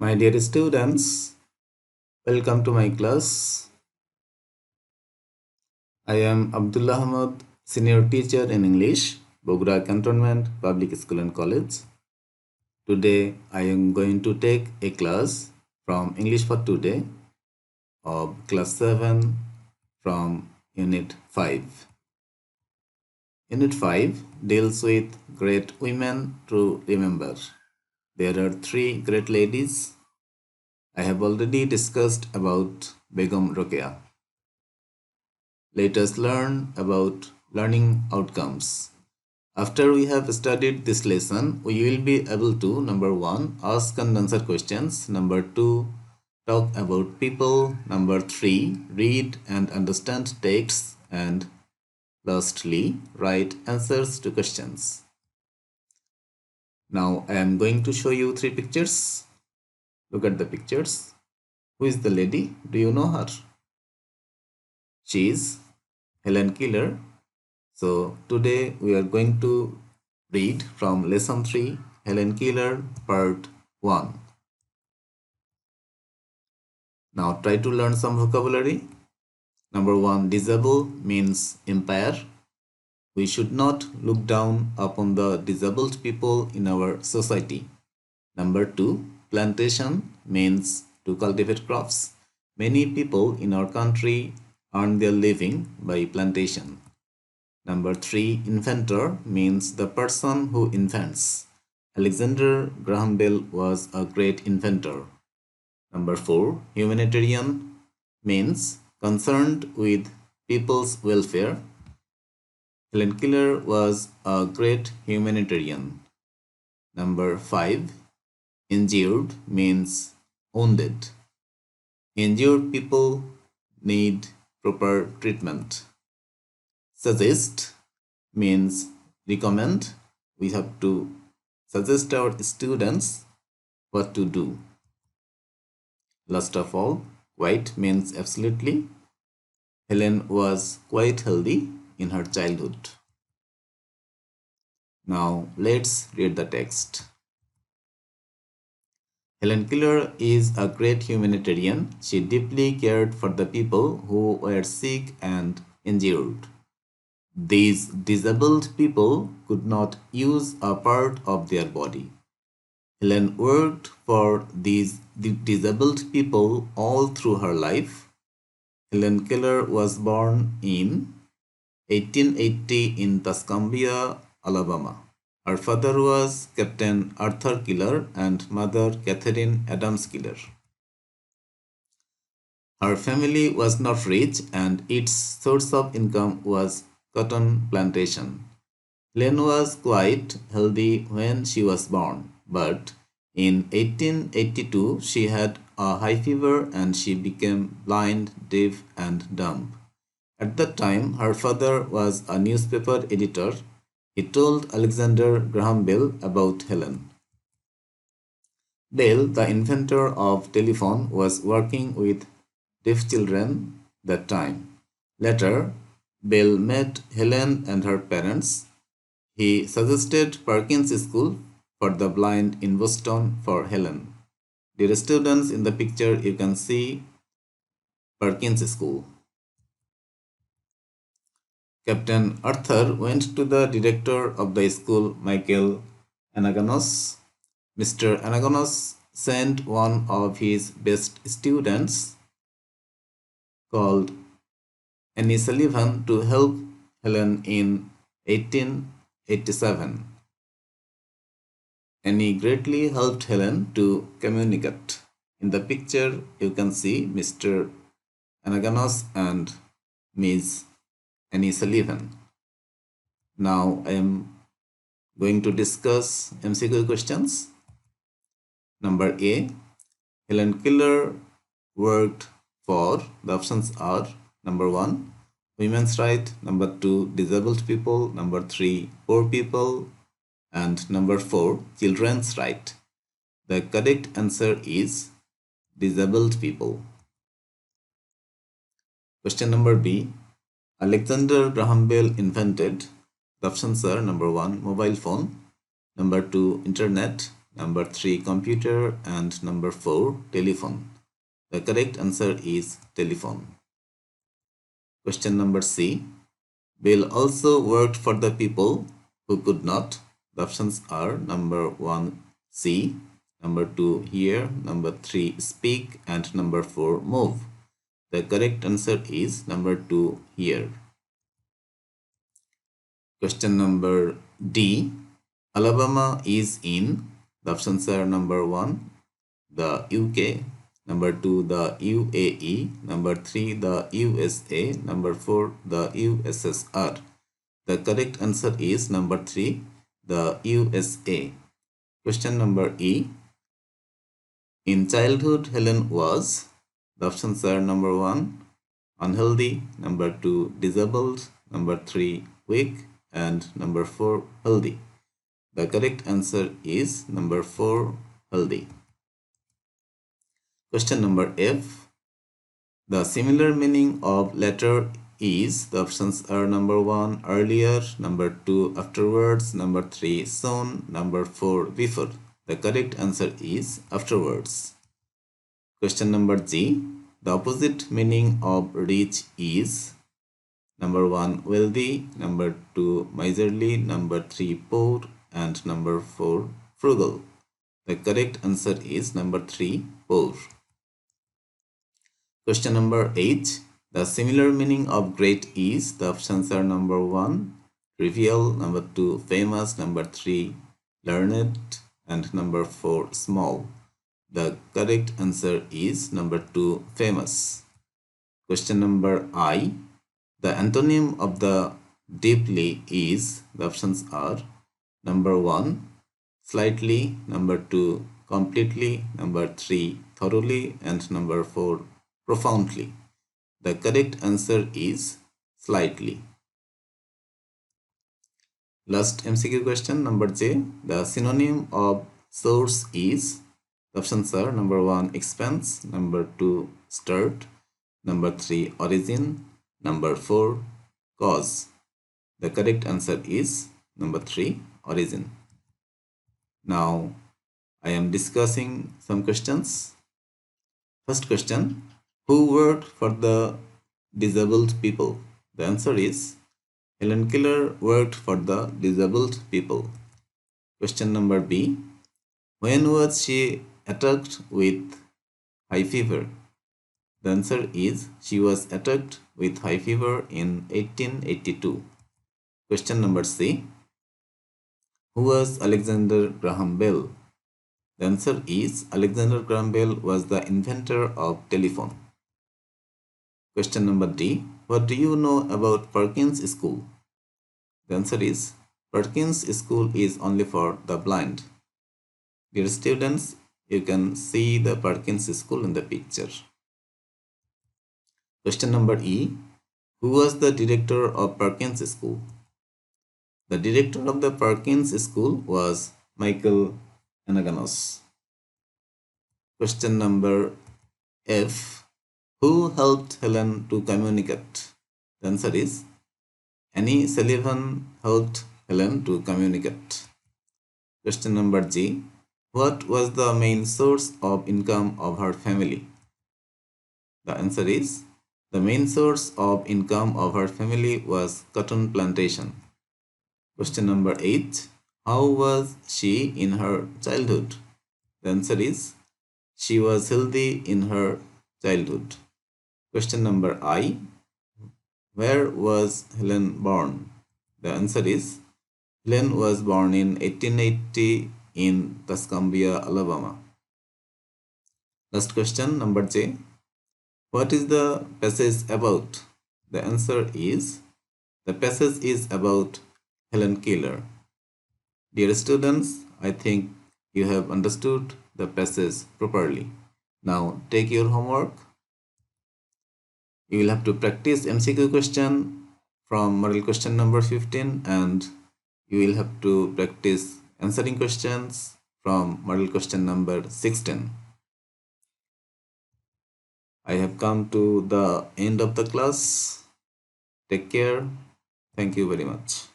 My dear students, welcome to my class. I am Abdullah Ahmad, Senior Teacher in English, Bogra Cantonment Public School and College. Today I am going to take a class from English for Today of Class 7 from Unit 5. Unit 5 deals with great women to remember. There are 3 great ladies. I have already discussed about Begum Rokeya. Let us learn about learning outcomes. After we have studied this lesson, we will be able to number 1, ask and answer questions, number 2, talk about people, number 3, read and understand texts, and lastly, write answers to questions. Now I am going to show you 3 pictures. Look at the pictures. Who is the lady? Do you know her? She is Helen Keller. So today we are going to read from lesson 3, Helen Keller, part 1. Now try to learn some vocabulary. Number 1, disable means impair. We should not look down upon the disabled people in our society. Number 2, plantation means to cultivate crops. Many people in our country earn their living by plantation. Number 3, inventor means the person who invents. Alexander Graham Bell was a great inventor. Number 4, humanitarian means concerned with people's welfare. Helen Keller was a great humanitarian. Number 5, injured means wounded. Injured people need proper treatment. Suggest means recommend. We have to suggest our students what to do. Last of all, quite means absolutely. Helen was quite healthy in her childhood. Now let's read the text. Helen Keller is a great humanitarian. She deeply cared for the people who were sick and injured. These disabled people could not use a part of their body. Helen worked for these disabled people all through her life. Helen Keller was born in 1880 in Tuscumbia, Alabama. Her father was Captain Arthur Keller and mother Catherine Adams Keller. Her family was not rich and its source of income was cotton plantation. Helen was quite healthy when she was born, but in 1882 she had a high fever and she became blind, deaf and dumb. At that time, her father was a newspaper editor. He told Alexander Graham Bell about Helen. Bell, the inventor of telephone, was working with deaf children that time. Later, Bell met Helen and her parents. He suggested Perkins School for the blind in Boston for Helen. Dear students, in the picture you can see Perkins School. Captain Arthur went to the director of the school, Michael Anaganos. Mr. Anaganos sent one of his best students called Annie Sullivan to help Helen in 1887. Annie greatly helped Helen to communicate. In the picture, you can see Mr. Anaganos and Ms. Annie Sullivan. Now I am going to discuss MCQ questions. Number A, Helen Keller worked for, the options are number 1, women's right, number 2, disabled people, number 3, poor people, and number 4, children's right. The correct answer is disabled people. Question number B, Alexander Graham Bell invented, the options are number 1, mobile phone, number 2, internet, number 3 computer, and number 4 telephone. The correct answer is telephone. Question number C. Bill also worked for the people who could not. The options are number 1 see, number 2 hear, number 3 speak, and number 4 move. The correct answer is number 2 hear. Question number D. Alabama is in. The options are number 1 the UK, number 2 the UAE, number 3 the USA, number 4 the USSR. The correct answer is number 3 the USA. Question number E. In childhood, Helen was. The options are number 1 unhealthy, number 2 disabled, number 3 weak, and number 4 healthy. The correct answer is number 4 healthy. Question number F. The similar meaning of letter is. The options are number 1 earlier, number 2 afterwards, number 3 soon, number 4 before. The correct answer is afterwards. Question number G. The opposite meaning of rich is. Number 1 wealthy, number 2 miserly, number 3 poor, and number 4 frugal. The correct answer is number 3 poor. Question number 8. The similar meaning of great is. The options are number 1 trivial, number 2 famous, number 3 learned, and number 4 small. The correct answer is number 2 famous. Question number I. The antonym of the deeply is. The options are number 1 slightly, number 2 completely, number 3 thoroughly, and number 4 profoundly. The correct answer is slightly. Last MCQ question, number J. The synonym of source is. The options are number 1 expense, number 2 start, number 3 origin, number 4 cause. The correct answer is number 3 origin. Now I am discussing some questions. First question. Who worked for the disabled people? The answer is Helen Keller worked for the disabled people. Question number B. When was she attacked with high fever? The answer is she was attacked with high fever in 1882. Question number C. Who was Alexander Graham Bell? The answer is Alexander Graham Bell was the inventor of telephone. Question number D. What do you know about Perkins School? The answer is Perkins School is only for the blind. Dear students, you can see the Perkins School in the picture. Question number E. Who was the director of Perkins School? The director of the Perkins School was Michael Anaganos. Question number F. Who helped Helen to communicate? The answer is Annie Sullivan helped Helen to communicate. Question number G. What was the main source of income of her family? The answer is the main source of income of her family was cotton plantation. Question number 8. How was she in her childhood? The answer is she was healthy in her childhood. Question number I. Where was Helen born? The answer is Helen was born in 1880 in Tuscumbia, Alabama. Last question, number J. What is the passage about? The answer is the passage is about Helen Keller. Dear students, I think you have understood the passage properly. Now take your homework. You will have to practice MCQ question from model question number 15, and you will have to practice answering questions from model question number 16. I have come to the end of the class. Take care. Thank you very much.